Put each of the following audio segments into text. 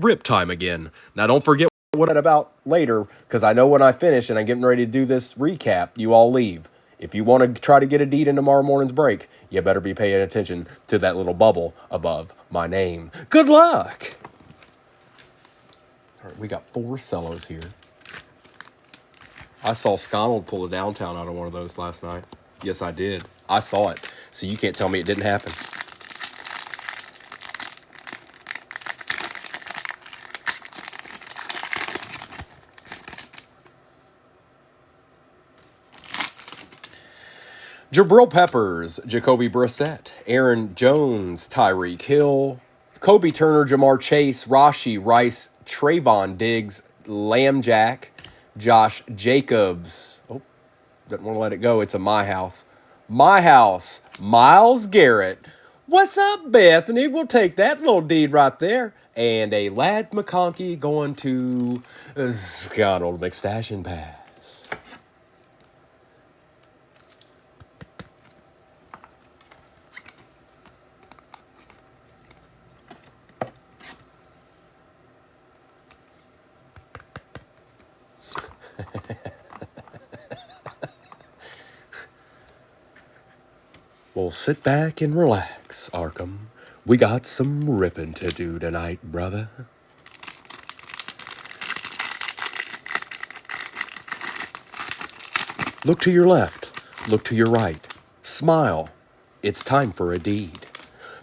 rip time again. Now, don't forget what I'm about later, because I know when I finish and I'm getting ready to do this recap, you all leave. If you want to try to get a deed in tomorrow morning's break, you better be paying attention to that little bubble above my name. Good luck! All right, we got 4 cellos here. I saw Sconald pull a downtown out of one of those last night. Yes, I did. I saw it. So you can't tell me it didn't happen. Jabril Peppers, Jacoby Brissett, Aaron Jones, Tyreek Hill, Kobe Turner, Jamar Chase, Rashi Rice, Trayvon Diggs, Lamb Jack, Josh Jacobs. Oh, didn't want to let it go. It's a My House. My House, Myles Garrett. What's up, Bethany? We'll take that little deed right there. And a Lad McConkey going to Scotland McStash and Pass. Well, sit back and relax, Arkham. We got some ripping to do tonight, brother. Look to your left. Look to your right. Smile. It's time for a deed.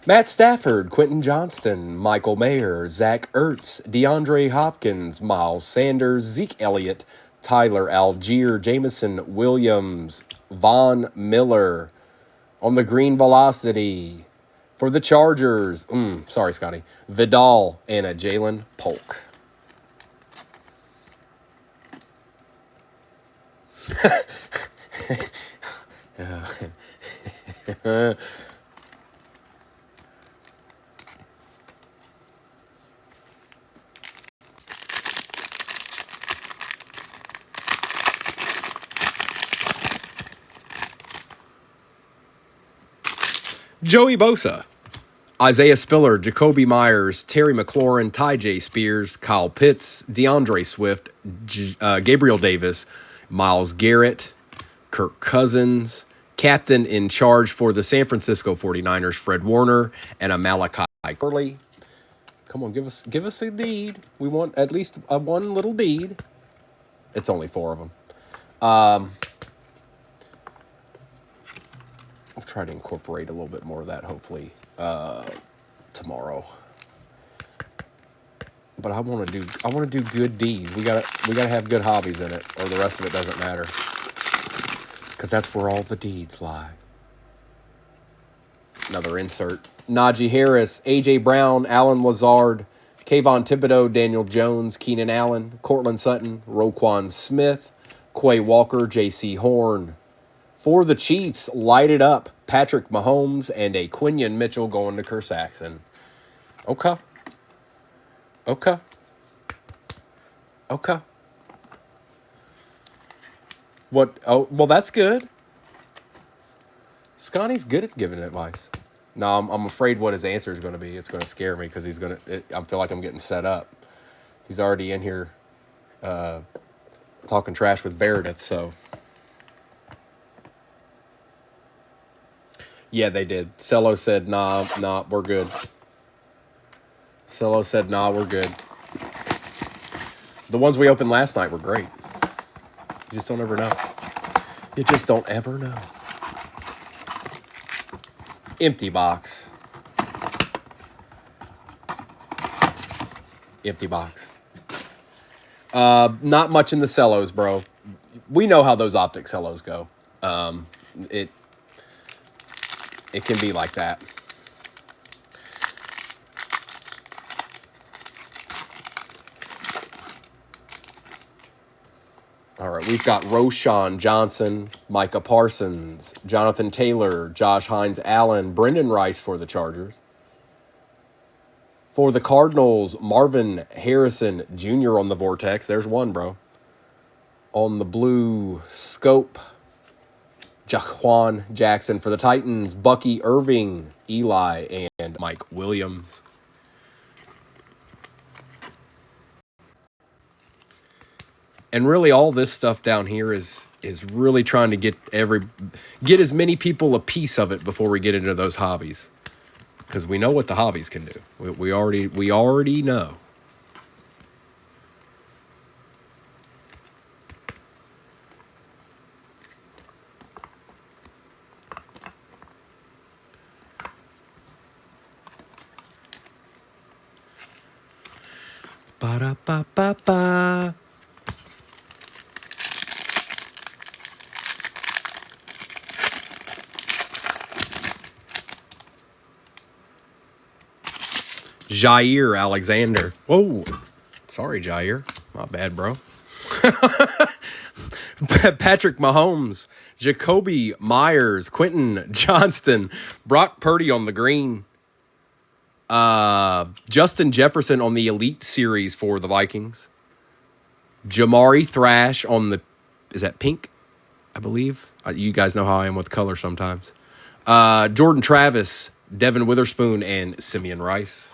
Matt Stafford, Quentin Johnston, Michael Mayer, Zach Ertz, DeAndre Hopkins, Miles Sanders, Zeke Elliott, Tyler Algier, Jamison Williams, Von Miller. On the green velocity for the Chargers. Sorry, Scotty. Vidal and a Jalen Polk. Joey Bosa, Isaiah Spiller, Jacoby Myers, Terry McLaurin, Ty J. Spears, Kyle Pitts, DeAndre Swift, Gabriel Davis, Myles Garrett, Kirk Cousins, captain in charge for the San Francisco 49ers, Fred Warner, and a Malachi Curley. Come on, give us a deed. We want at least one little deed. It's only 4 of them. I'll try to incorporate a little bit more of that, hopefully, tomorrow. But I want to do good deeds. We gotta have good hobbies in it, or the rest of it doesn't matter. Because that's where all the deeds lie. Another insert. Najee Harris, A.J. Brown, Alan Lazard, Kayvon Thibodeau, Daniel Jones, Keenan Allen, Cortland Sutton, Roquan Smith, Quay Walker, J.C. Horn. For the Chiefs, light it up. Patrick Mahomes and a Quinion Mitchell going to Kerr Saxon. Okay. What? Oh, well, that's good. Scotty's good at giving advice. No, I'm afraid what his answer is going to be. It's going to scare me because I feel like I'm getting set up. He's already in here talking trash with Meredith, so. Yeah, they did. Cello said, nah, we're good. Cello said, nah, we're good. The ones we opened last night were great. You just don't ever know. You just don't ever know. Empty box. Empty box. Not much in the cellos, bro. We know how those optic cellos go. It can be like that. All right, we've got Roshan Johnson, Micah Parsons, Jonathan Taylor, Josh Hines Allen, Brendan Rice for the Chargers. For the Cardinals, Marvin Harrison Jr. on the Vortex. There's one, bro. On the blue scope, Jaquan Jackson. For the Titans, Bucky Irving, Eli, and Mike Williams. And really all this stuff down here is really trying to get as many people a piece of it before we get into those hobbies. Because we know what the hobbies can do. We already know. Ba-da-ba-ba-ba. Jair Alexander. Whoa. Sorry, Jair. My bad, bro. Patrick Mahomes. Jacoby Myers. Quentin Johnston. Brock Purdy on the green. Justin Jefferson on the Elite Series for the Vikings. Jamari Thrash on the... Is that pink? I believe. You guys know how I am with color sometimes. Jordan Travis. Devin Witherspoon. And Simeon Rice.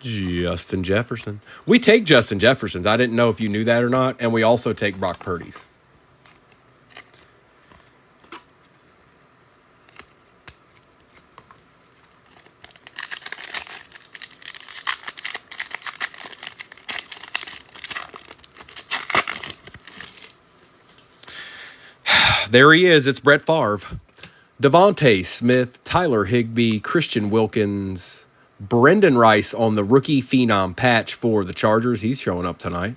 Justin Jefferson. We take Justin Jefferson's. I didn't know if you knew that or not. And we also take Brock Purdy's. There he is. It's Brett Favre. Devontae Smith, Tyler Higbee, Christian Wilkins, Brendan Rice on the rookie phenom patch for the Chargers. He's showing up tonight.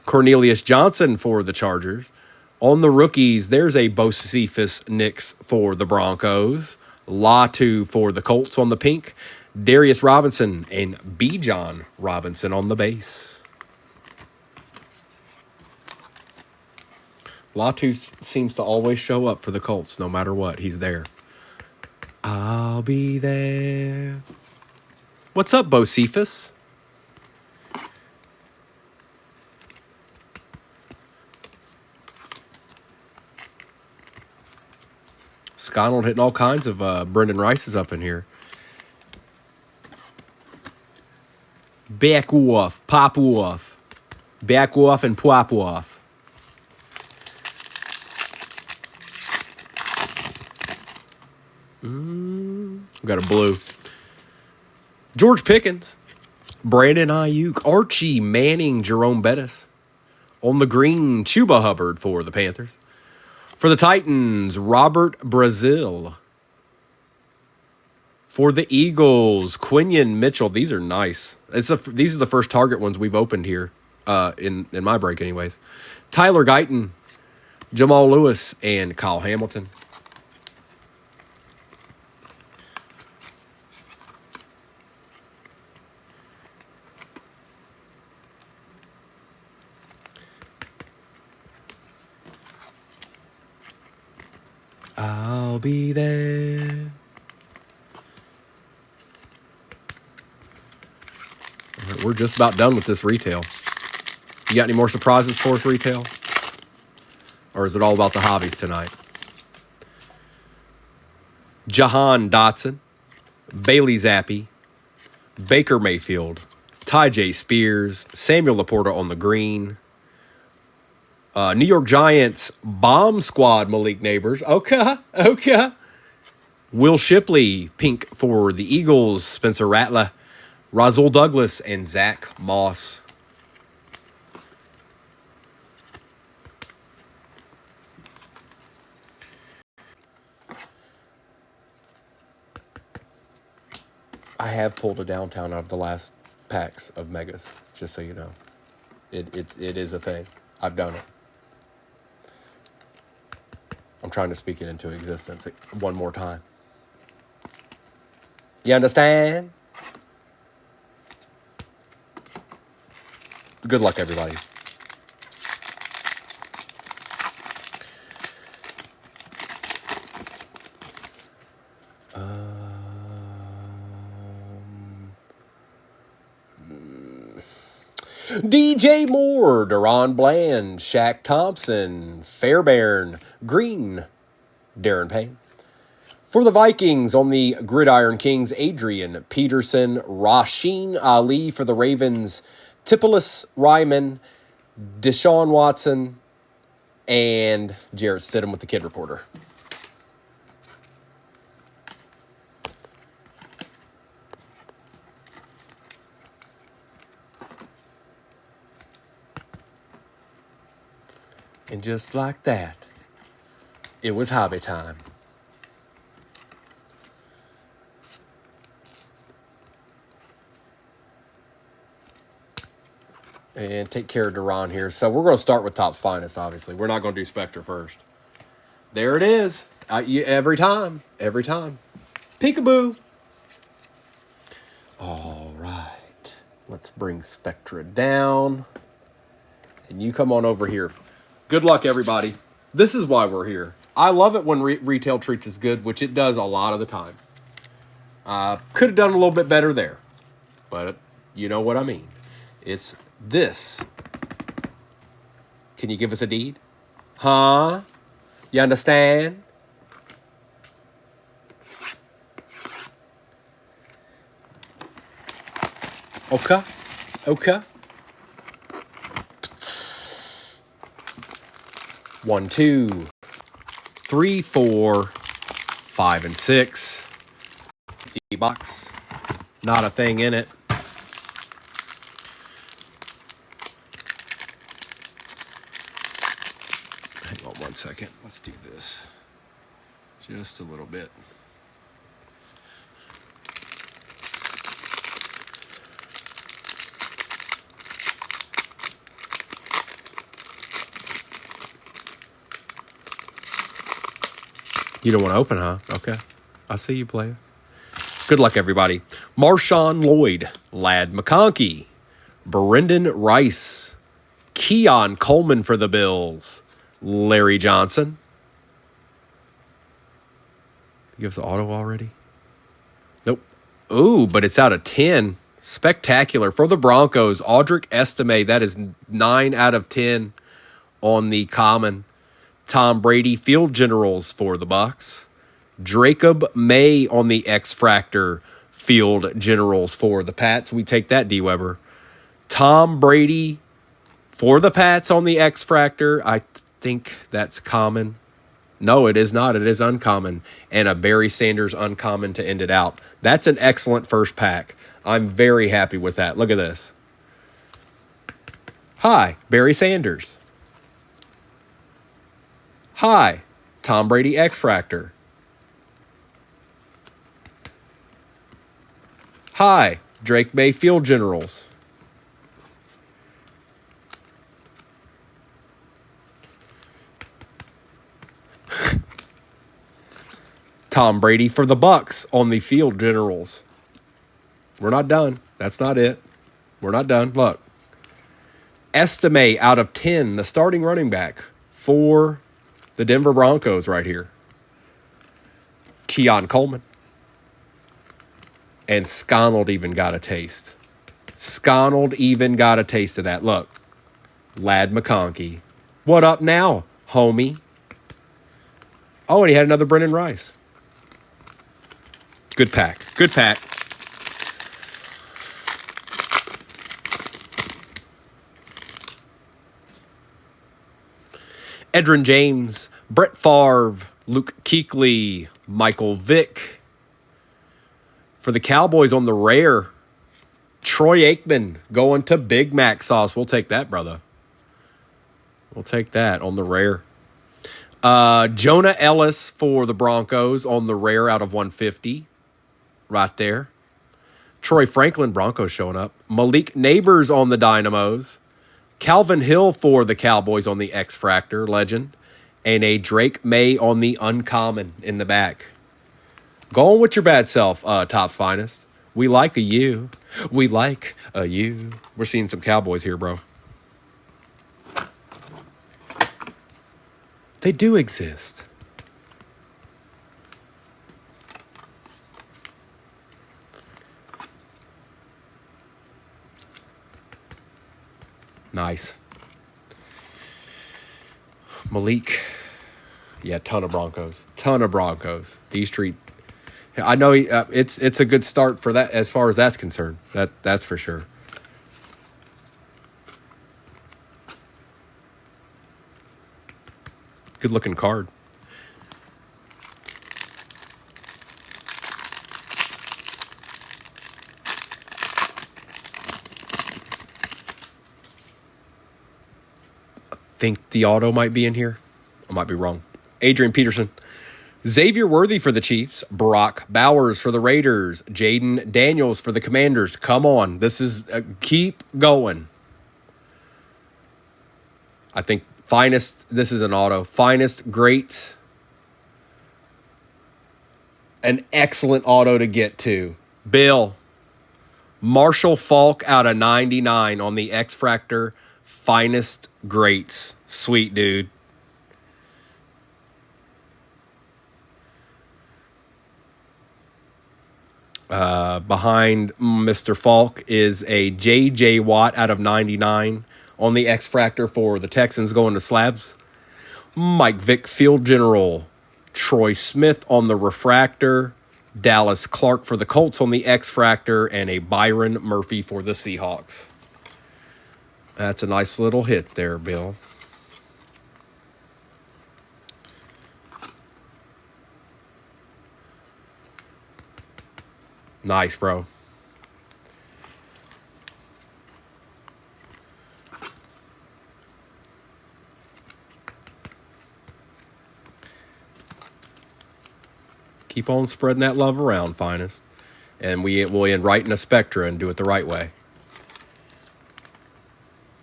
Cornelius Johnson for the Chargers. On the rookies, there's a Bocephus Nix for the Broncos. Latu for the Colts on the pink. Darius Robinson and Bijan Robinson on the base. Latu seems to always show up for the Colts no matter what. He's there. I'll be there. What's up, Bocephus? Sconnell hitting all kinds of Brendan Rice's up in here. Back off, pop off. Back off and pop off. We got a blue. George Pickens. Brandon Ayuk. Archie Manning. Jerome Bettis. On the green, Chuba Hubbard for the Panthers. For the Titans, Robert Brazil. For the Eagles, Quinion Mitchell. These are nice. These are the first Target ones we've opened here in my break anyways. Tyler Guyton, Jamal Lewis, and Kyle Hamilton. I'll be there. All right, we're just about done with this retail. You got any more surprises for us, retail? Or is it all about the hobbies tonight? Jahan Dotson, Bailey Zappi, Baker Mayfield, Ty J. Spears, Samuel Laporta on the green. New York Giants bomb squad, Malik Neighbors. Okay. Will Shipley, pink for the Eagles. Spencer Rattler, Razul Douglas, and Zach Moss. I have pulled a downtown out of the last packs of Megas, just so you know. It is a thing. I've done it. I'm trying to speak it into existence one more time. You understand? Good luck, everybody. DJ Moore, Deron Bland, Shaq Thompson, Fairbairn, Green, Darren Payne. For the Vikings on the Gridiron Kings, Adrian Peterson, Rasheen Ali. For the Ravens, Tippolis Ryman, Deshaun Watson, and Jarrett Stidham with the Kid Reporter. And just like that, it was hobby time. And take care of Deron here. So we're going to start with Topps Finest, obviously. We're not going to do Spectre first. There it is. Every time. Every time. Peekaboo. All right. Let's bring Spectra down. And you come on over here. Good luck, everybody. This is why we're here. I love it when retail treats us good, which it does a lot of the time. Could have done a little bit better there. But you know what I mean. It's this. Can you give us a deed? Huh? You understand? Okay. Okay. 1, 2, 3, 4, 5, and 6. D-box. Not a thing in it. Hang on 1 second. Let's do this. Just a little bit. You don't want to open, huh? Okay. I see you, player. Good luck, everybody. Marshawn Lloyd, Ladd McConkey, Brendan Rice, Keon Coleman for the Bills, Larry Johnson. You give us an auto already? Nope. Ooh, but it's out of 10. Spectacular. For the Broncos, Audric Estime. That is 9 out of 10 on the common. Tom Brady, Field Generals for the Bucks. Jacob May on the X-Fractor, Field Generals for the Pats. We take that, D. Weber. Tom Brady for the Pats on the X-Fractor. I think that's common. No, it is not. It is uncommon. And a Barry Sanders uncommon to end it out. That's an excellent first pack. I'm very happy with that. Look at this. Hi, Barry Sanders. Hi, Tom Brady X-Fractor. Hi, Drake May Field Generals. Tom Brady for the Bucks on the Field Generals. We're not done. That's not it. We're not done. Look. Estime out of 10, the starting running back for the Denver Broncos right here. Keon Coleman. And Sconald even got a taste. Sconald even got a taste of that. Look. Ladd McConkey. What up now, homie? Oh, and he had another Brendan Rice. Good pack. Good pack. Edrin James, Brett Favre, Luke Kuechly, Michael Vick. For the Cowboys on the rare, Troy Aikman going to Big Mac sauce. We'll take that, brother. We'll take that on the rare. Jonah Ellis for the Broncos on the rare out of 150. Right there. Troy Franklin, Broncos showing up. Malik Neighbors on the Dynamos. Calvin Hill for the Cowboys on the X-Fractor, legend. And a Drake May on the uncommon in the back. Go on with your bad self, Topps Finest. We like a you. We like a you. We're seeing some Cowboys here, bro. They do exist. Nice. Malik. Yeah, ton of Broncos. Ton of Broncos. D Street. I know it's a good start for that as far as that's concerned. That's for sure. Good looking card. I think the auto might be in here. I might be wrong. Adrian Peterson. Xavier Worthy for the Chiefs. Brock Bowers for the Raiders. Jaden Daniels for the Commanders. Come on. This is... keep going. I think finest... This is an auto. Finest greats. An excellent auto to get to. Bill. Marshall Falk out of 99 on the X-Fractor. Finest greats. Sweet, dude. Behind Mr. Falk is a J.J. Watt out of 99 on the X-Fractor for the Texans going to slabs. Mike Vick, Field General. Troy Smith on the Refractor. Dallas Clark for the Colts on the X-Fractor. And a Byron Murphy for the Seahawks. That's a nice little hit there, Bill. Nice, bro. Keep on spreading that love around, finest. And we'll end right in a Spectra and do it the right way.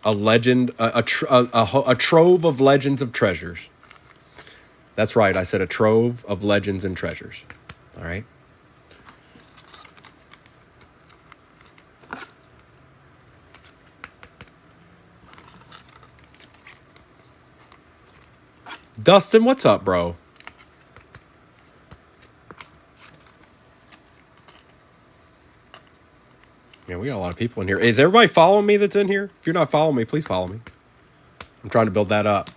A legend, a trove of legends of treasures. That's right, I said a trove of legends and treasures. All right. Dustin, what's up, bro? Yeah, we got a lot of people in here. Is everybody following me that's in here? If you're not following me, please follow me. I'm trying to build that up.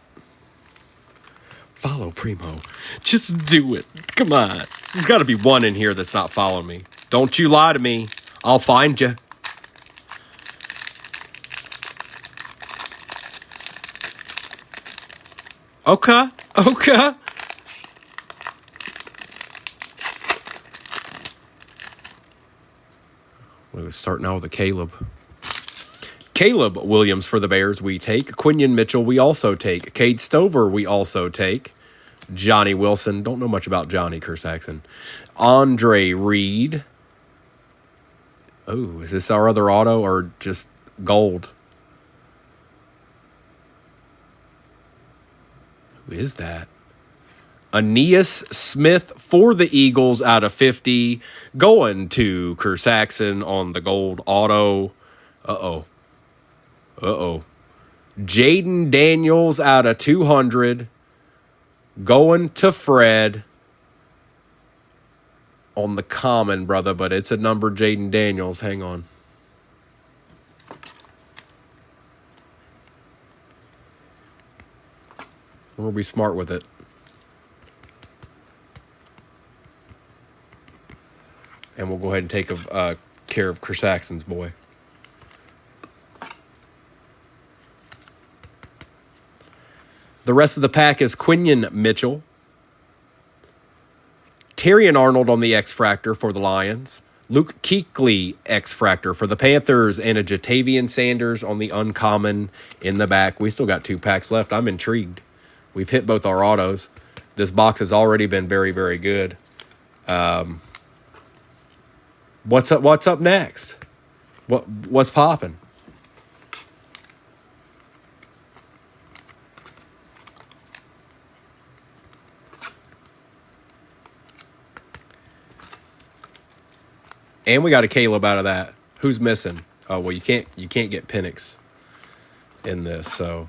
Follow Primo. Just do it. Come on. There's got to be one in here that's not following me. Don't you lie to me. I'll find you. Okay. Okay. We're starting out with a Caleb. Caleb Williams for the Bears, we take. Quinion Mitchell, we also take. Cade Stover, we also take. Johnny Wilson, don't know much about Johnny Kerr-Saxon. Andre Reed. Oh, is this our other auto or just gold? Who is that? Aeneas Smith for the Eagles out of 50. Going to Kerr-Saxon on the gold auto. Uh-oh. Jaden Daniels out of 200. Going to Fred on the common, brother, but it's a number Jaden Daniels. Hang on. We'll be smart with it. And we'll go ahead and take care of Kerr-Saxon's boy. The rest of the pack is Quinion Mitchell. Terrion Arnold on the X-Fractor for the Lions. Luke Kuechly X-Fractor for the Panthers. And a Jatavian Sanders on the uncommon in the back. We still got 2 packs left. I'm intrigued. We've hit both our autos. This box has already been very, very good. What's up next? What's popping? And we got a Caleb out of that. Who's missing? Oh well, you can't get Penix in this, so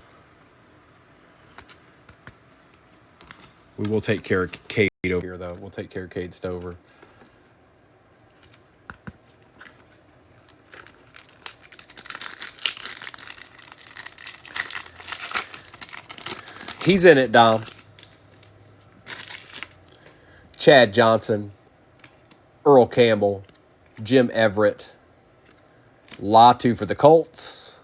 we will take care of Cade over here, though. We'll take care of Cade Stover. He's in it, Dom. Chad Johnson, Earl Campbell, Jim Everett, Latu for the Colts,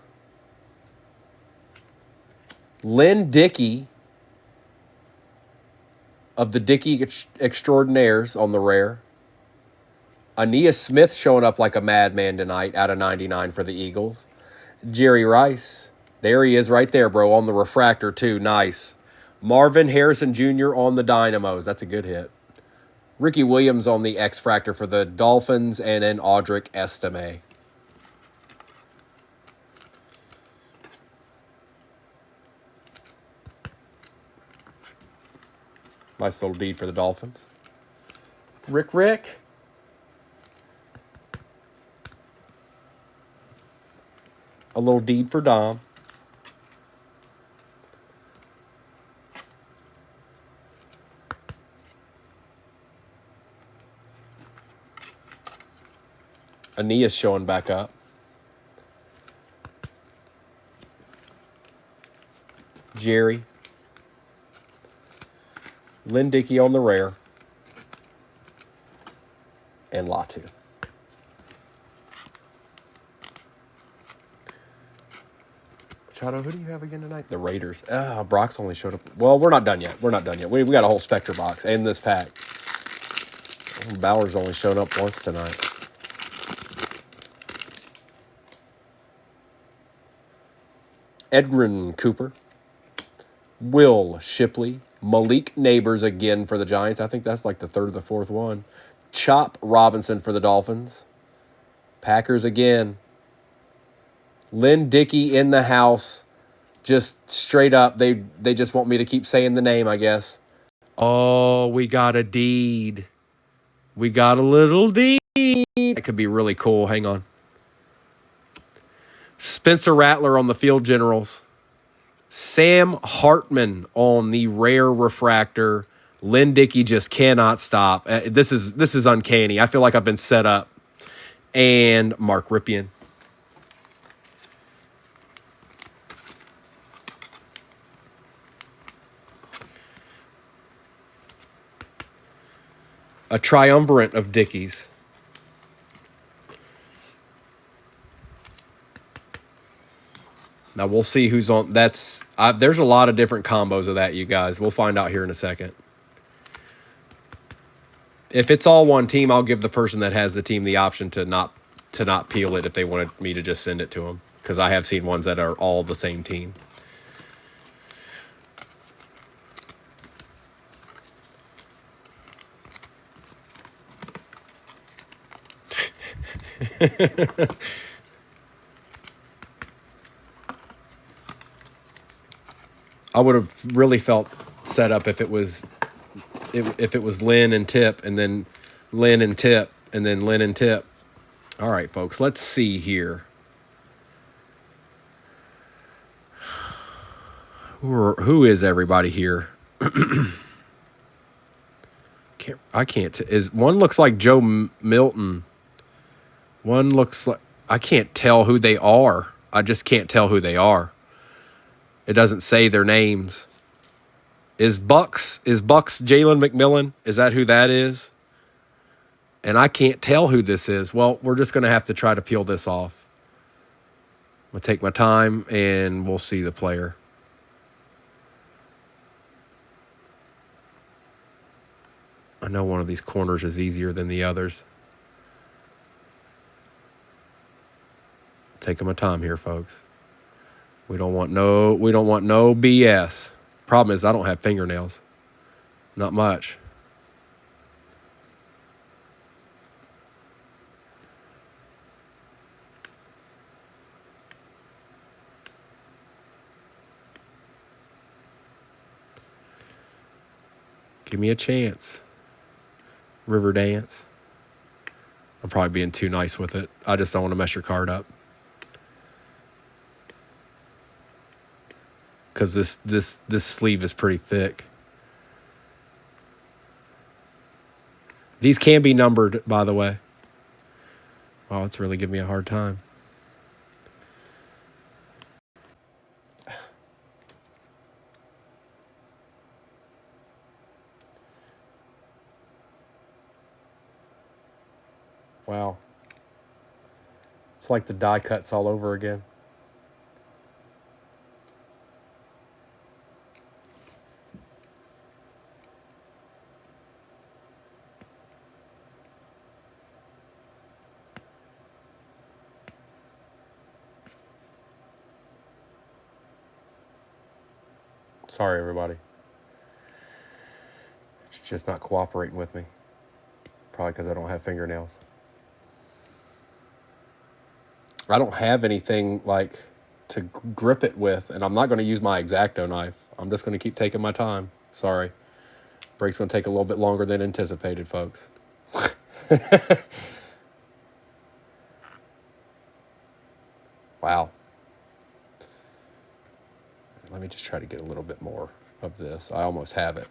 Lynn Dickey of the Dickey Extraordinaires on the rare. Aeneas Smith showing up like a madman tonight out of 99 for the Eagles. Jerry Rice. There he is right there, bro, on the refractor too. Nice. Marvin Harrison Jr. on the Dynamos. That's a good hit. Ricky Williams on the X-Fractor for the Dolphins, and then Audric Estime. Nice little deed for the Dolphins. Rick. A little deed for Dom. Aeneas showing back up. Jerry. Lynn Dickey on the rare. And Latu. Machado, who do you have again tonight? The Raiders. Brock's only showed up. Well, we're not done yet. We got a whole Spectre box and this pack. Bowers only showed up once tonight. Edgren Cooper. Will Shipley. Malik Neighbors again for the Giants. I think that's like the third or the fourth one. Chop Robinson for the Dolphins. Packers again. Lynn Dickey in the house. Just straight up. They just want me to keep saying the name, I guess. Oh, we got a deed. We got a little deed. That could be really cool. Hang on. Spencer Rattler on the Field Generals. Sam Hartman on the rare refractor. Lynn Dickey just cannot stop. This is uncanny. I feel like I've been set up. And Mark Ripien. A triumvirate of Dickies. Now, we'll see who's on. There's a lot of different combos of that, you guys. We'll find out here in a second. If it's all one team, I'll give the person that has the team the option to not peel it if they wanted me to just send it to them. Because I have seen ones that are all the same team. I would have really felt set up if it was Lynn and Tip, and then Lynn and Tip, and then Lynn and Tip. All right, folks, let's see here. Who is everybody here? I can't. One looks like Joe Milton. One looks like, I can't tell who they are. I just can't tell who they are. It doesn't say their names. Is Bucks Jalen McMillan? Is that who that is? And I can't tell who this is. Well, we're just going to have to try to peel this off. I'll take my time and we'll see the player. I know one of these corners is easier than the others. Taking my time here, folks. We don't want no BS. Problem is I don't have fingernails. Not much. Give me a chance. River Dance. I'm probably being too nice with it. I just don't want to mess your card up. Because this sleeve is pretty thick. These can be numbered, by the way. Oh, it's really giving me a hard time. Wow. It's like the die cuts all over again. Sorry, everybody. It's just not cooperating with me. Probably because I don't have fingernails. I don't have anything like to grip it with, and I'm not going to use my X-Acto knife. I'm just going to keep taking my time. Sorry. Break's going to take a little bit longer than anticipated, folks. Wow. Let me just try to get a little bit more of this. I almost have it.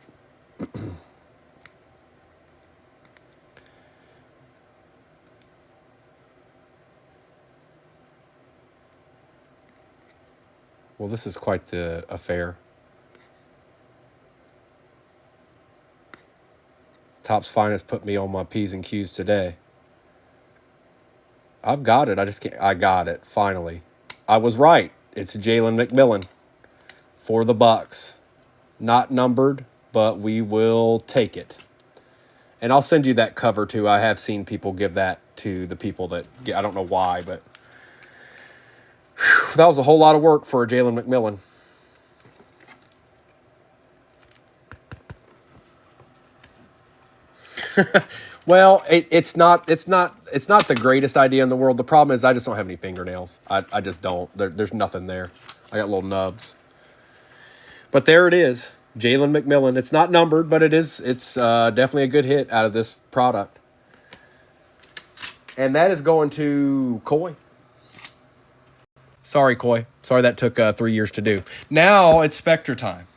Well, this is quite the affair. Topps Finest put me on my P's and Q's today. I've got it. I just can't. I got it. Finally. I was right. It's Jalen McMillan for the Bucks. Not numbered, but we will take it. And I'll send you that cover too. I have seen people give that to the people that I don't know why, but whew, that was a whole lot of work for Jalen McMillan. Well, it's not the greatest idea in the world. The problem is I just don't have any fingernails. I just don't. There's nothing there. I got little nubs. But there it is, Jalen McMillan. It's not numbered, but it's definitely a good hit out of this product. And that is going to Coy. Sorry, Coy. Sorry that took 3 years to do. Now it's Spectre time.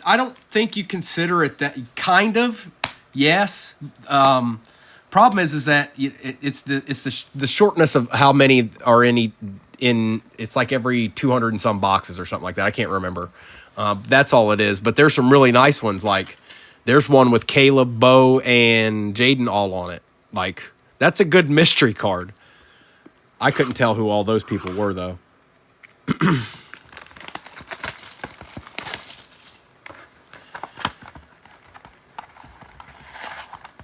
I don't think you consider it that kind of. Yes. Problem is that it's the shortness of how many are in it's like every 200 and some boxes or something like that. I can't remember. That's all it is. But there's some really nice ones. Like there's one with Caleb, Bo, and Jaden all on it. Like that's a good mystery card. I couldn't tell who all those people were though.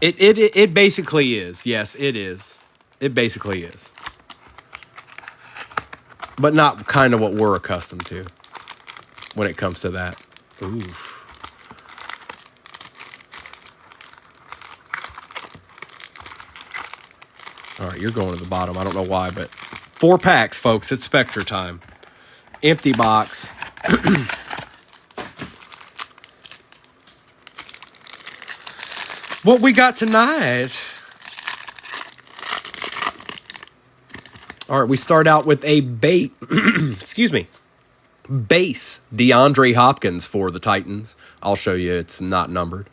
It basically is. Yes, it is. It basically is. But not kind of what we're accustomed to when it comes to that. Oof. All right, you're going to the bottom. I don't know why, but 4 packs, folks. It's Spectre time. Empty box. What we got tonight? All right, we start out with a excuse me, base DeAndre Hopkins for the Titans. I'll show you it's not numbered.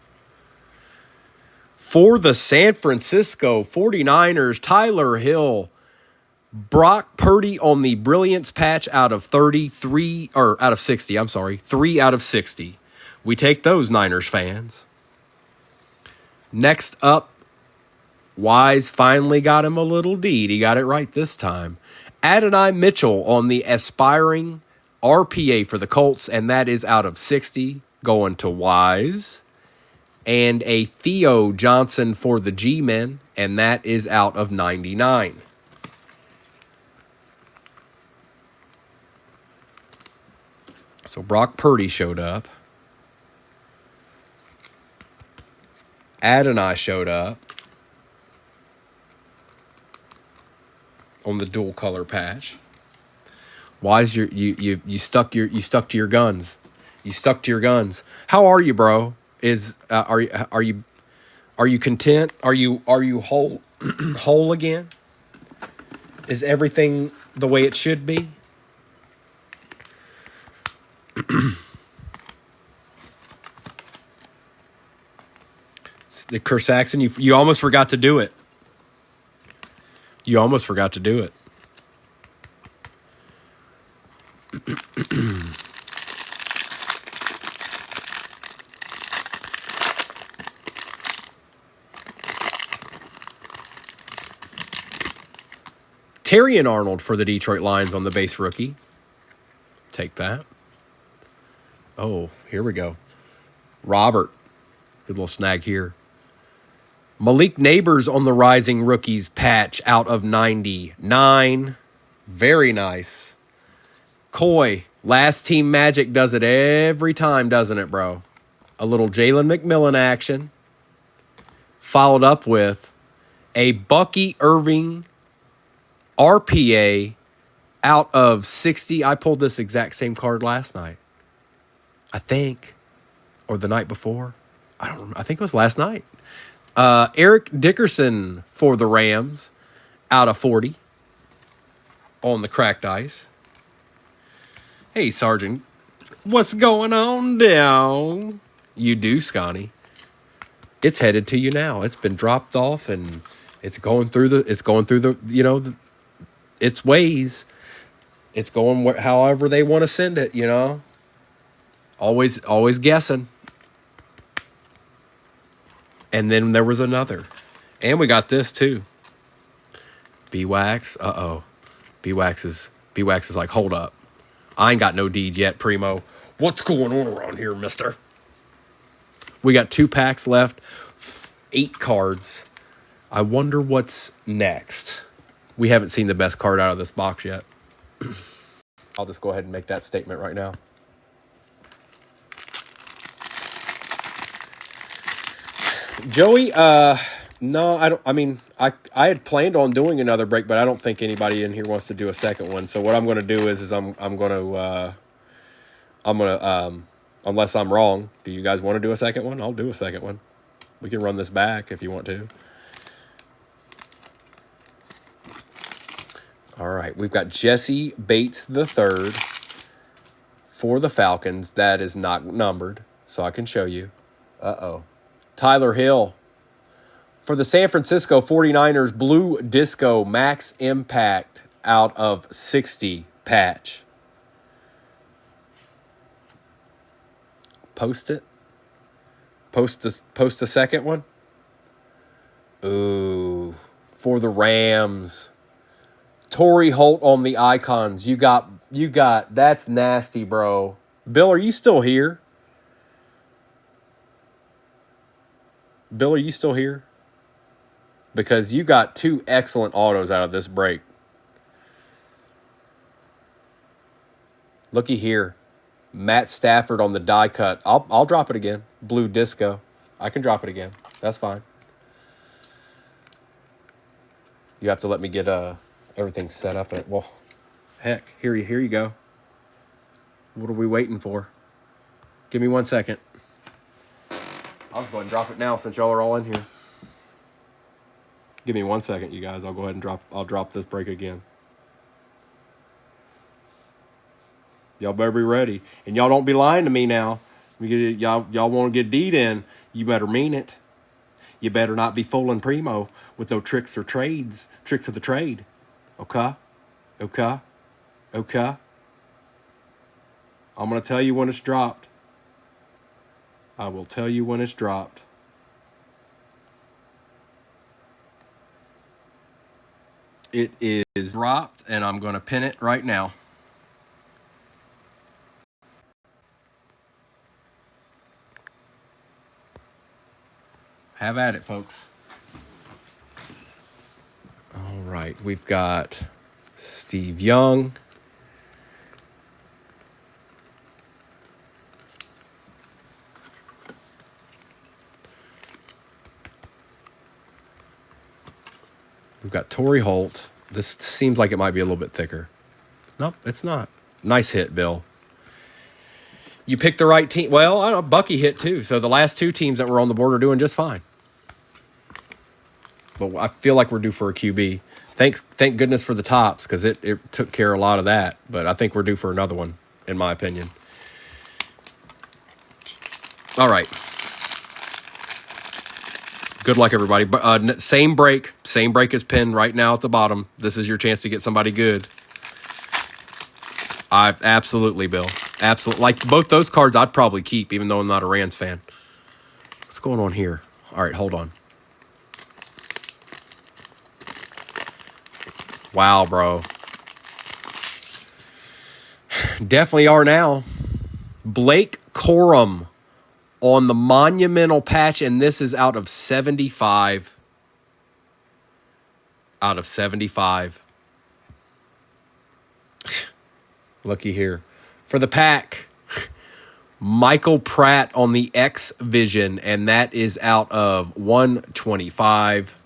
For the San Francisco 49ers, Tyler Hill, Brock Purdy on the Brilliance patch out of 33, or out of 60, I'm sorry, 3 out of 60. We take those, Niners fans. Next up, Wise finally got him a little deed. He got it right this time. Adonai Mitchell on the aspiring RPA for the Colts, and that is out of 60, going to Wise. And a Theo Johnson for the G-Men, and that is out of 99. So Brock Purdy showed up. Adonai showed up on the dual color patch. Why is you stuck to your guns? You stuck to your guns. How are you, bro? Are you content? Are you whole whole again? Is everything the way it should be? The Kerr Saxon, you almost forgot to do it. You almost forgot to do it. Terrion Arnold for the Detroit Lions on the base rookie. Take that. Oh, here we go. Robert. Good little snag here. Malik Neighbors on the Rising Rookies patch out of 99. Very nice. Coy. Last Team Magic does it every time, doesn't it, bro? A little Jalen McMillan action. Followed up with a Bucky Irving RPA out of 60. I pulled this exact same card last night, I think, or the night before. I don't remember. I think it was last night. Eric Dickerson for the Rams out of 40 on the cracked ice. Hey, Sergeant, what's going on down? You do, Scotty. It's headed to you now. It's been dropped off and it's going through the you know, its ways. It's going however they want to send it, you know. Always guessing. And then there was another. And we got this too. B-Wax. Uh-oh. B-Wax is like, hold up. I ain't got no deed yet, Primo. What's going on around here, mister? We got 2 packs left. 8 cards. I wonder what's next. We haven't seen the best card out of this box yet. I'll just go ahead and make that statement right now. Joey, no, I don't. I mean, I had planned on doing another break, but I don't think anybody in here wants to do a second one. So what I'm going to do is I'm going to unless I'm wrong. Do you guys want to do a second one? I'll do a second one. We can run this back if you want to. All right, we've got Jesse Bates III for the Falcons. That is not numbered, so I can show you. Uh-oh. Tyler Hill for the San Francisco 49ers, Blue Disco Max Impact out of 60 patch. Post it. Post a second one. Ooh, for the Rams. Torrey Holt on the icons. You got, that's nasty, bro. Bill, are you still here? Bill, are you still here? Because you got 2 excellent autos out of this break. Looky here. Matt Stafford on the die cut. I'll drop it again. Blue Disco. I can drop it again. That's fine. You have to let me get everything set up. Well, heck, here you go. What are we waiting for? Give me 1 second. I'll just go ahead and drop it now since y'all are all in here. Give me 1 second, you guys. I'll go ahead and drop this break again. Y'all better be ready. And y'all don't be lying to me now. Y'all want to get D'd in. You better mean it. You better not be fooling Primo with no tricks of the trade. Okay? Okay? Okay? I'm going to tell you when it's dropped. I will tell you when it's dropped. It is dropped, and I'm going to pin it right now. Have at it, folks. All right, we've got Steve Young. We've got Torrey Holt. This seems like it might be a little bit thicker. Nope, it's not. Nice hit, Bill. You picked the right team. Well, I don't know, Bucky hit too. So the last 2 teams that were on the board are doing just fine. But I feel like we're due for a QB. Thank goodness for the tops, because it took care of a lot of that. But I think we're due for another one, in my opinion. All right. Good luck, everybody. But same break is pinned right now at the bottom. This is your chance to get somebody good. Absolutely, Bill. Absolutely. Like both those cards, I'd probably keep, even though I'm not a Rams fan. What's going on here? All right, hold on. Wow, bro. Definitely are now. Blake Corum on the monumental patch, and this is out of 75. Out of 75. Looky here. For the pack, Michael Pratt on the X Vision, and that is out of 125.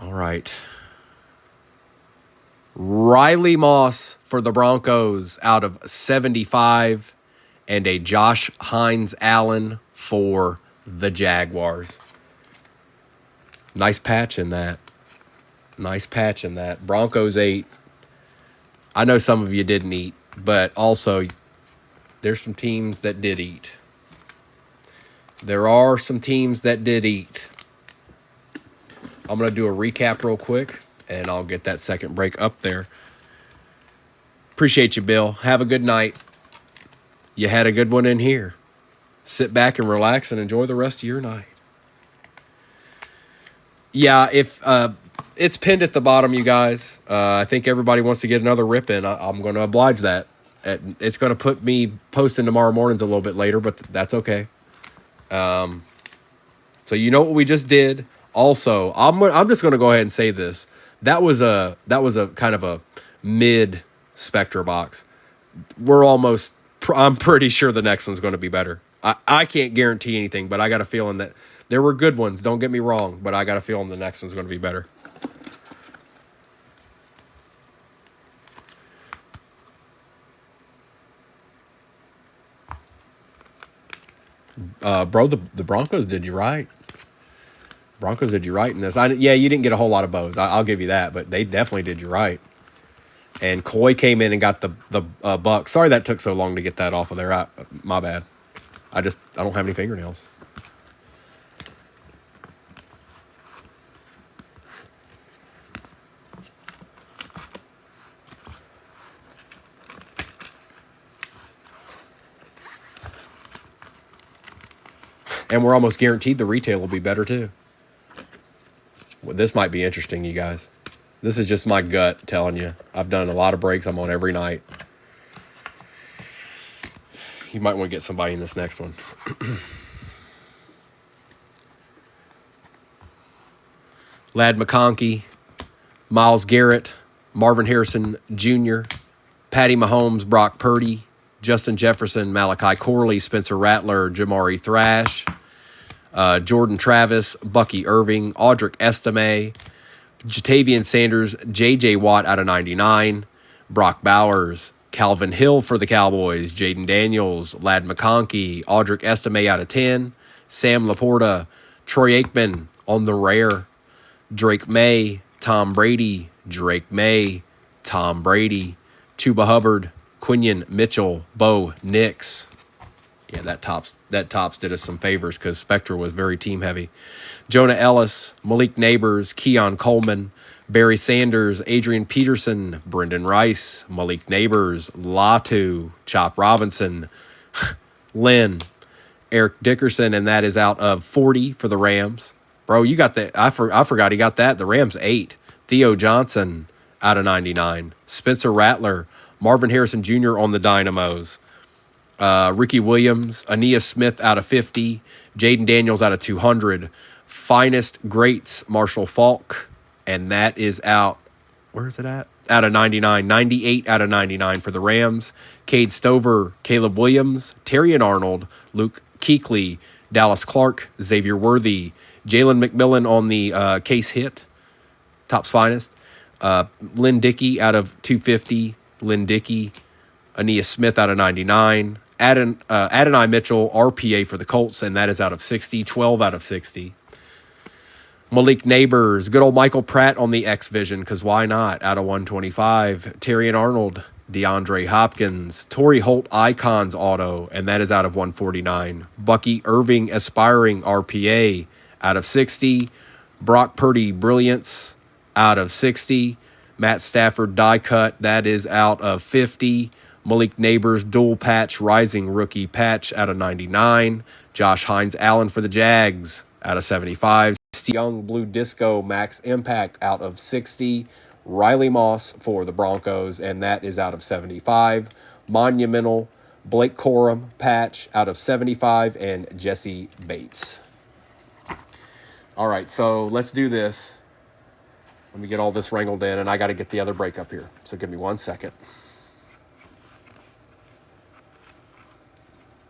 All right. Riley Moss for the Broncos out of 75, and a Josh Hines Allen for the Jaguars. Nice patch in that. Nice patch in that. Broncos 8. I know some of you didn't eat, but also there's some teams that did eat. There are some teams that did eat. I'm going to do a recap real quick, and I'll get that second break up there. Appreciate you, Bill. Have a good night. You had a good one in here. Sit back and relax and enjoy the rest of your night. Yeah, if it's pinned at the bottom, you guys. I think everybody wants to get another rip in. I'm going to oblige that. It's going to put me posting tomorrow mornings a little bit later, but that's okay. So you know what we just did. Also, I'm just going to go ahead and say this. That was a kind of a mid Spectra box. I'm pretty sure the next one's going to be better. I can't guarantee anything, but I got a feeling that there were good ones. Don't get me wrong, but I got a feeling the next one's going to be better. Bro, the Broncos did you right. Broncos did you right in this. Yeah, you didn't get a whole lot of bows. I'll give you that, but they definitely did you right. And Coy came in and got the buck. Sorry that took so long to get that off of there. My bad. I don't have any fingernails. And we're almost guaranteed the retail will be better too. Well, this might be interesting, you guys. This is just my gut telling you. I've done a lot of breaks. I'm on every night. You might want to get somebody in this next one. Ladd McConkey, Myles Garrett, Marvin Harrison Jr., Patty Mahomes, Brock Purdy, Justin Jefferson, Malachi Corley, Spencer Rattler, Jamari Thrash, Jordan Travis, Bucky Irving, Audric Estime, Jatavian Sanders, J.J. Watt out of 99, Brock Bowers, Calvin Hill for the Cowboys, Jaden Daniels, Ladd McConkey, Audric Estime out of 10, Sam Laporta, Troy Aikman on the rare, Drake May, Tom Brady, Drake May, Tom Brady, Chuba Hubbard, Quinion Mitchell, Bo Nix. Yeah, that tops did us some favors because Spectra was very team heavy. Jonah Ellis, Malik Neighbors, Keon Coleman, Barry Sanders, Adrian Peterson, Brendan Rice, Malik Neighbors, Latu, Chop Robinson, Lynn, Eric Dickerson, and that is out of 40 for the Rams. Bro, you got that. I forgot he got that. The Rams 8. Theo Johnson out of 99. Spencer Rattler, Marvin Harrison Jr. on the Dynamos. Ricky Williams, Aeneas Smith out of 50. Jaden Daniels out of 200. Finest Greats, Marshall Falk. And that is out. Where is it at? Out of 99. 98 out of 99 for the Rams. Cade Stover, Caleb Williams, Terrion Arnold, Luke Kuechly, Dallas Clark, Xavier Worthy, Jalen McMillan on the case hit. Top's finest. Lynn Dickey out of 250. Lynn Dickey. Aeneas Smith out of 99. Adonai Mitchell, RPA for the Colts, and that is out of 60. 12 out of 60. Malik Neighbors, good old Michael Pratt on the X Vision, because why not? Out of 125. Terrion Arnold, DeAndre Hopkins, Torrey Holt Icons Auto, and that is out of 149. Bucky Irving Aspiring RPA out of 60. Brock Purdy Brilliance out of 60. Matt Stafford Die Cut, that is out of 50. Malik Neighbors Dual Patch Rising Rookie Patch out of 99. Josh Hines Allen for the Jags out of 75. Steve Young Blue Disco Max Impact out of 60. Riley Moss for the Broncos, and that is out of 75. Monumental Blake Corum patch out of 75, and Jesse Bates. All right, so let's do this. Let me get all this wrangled in, and I got to get the other break up here. So give me 1 second.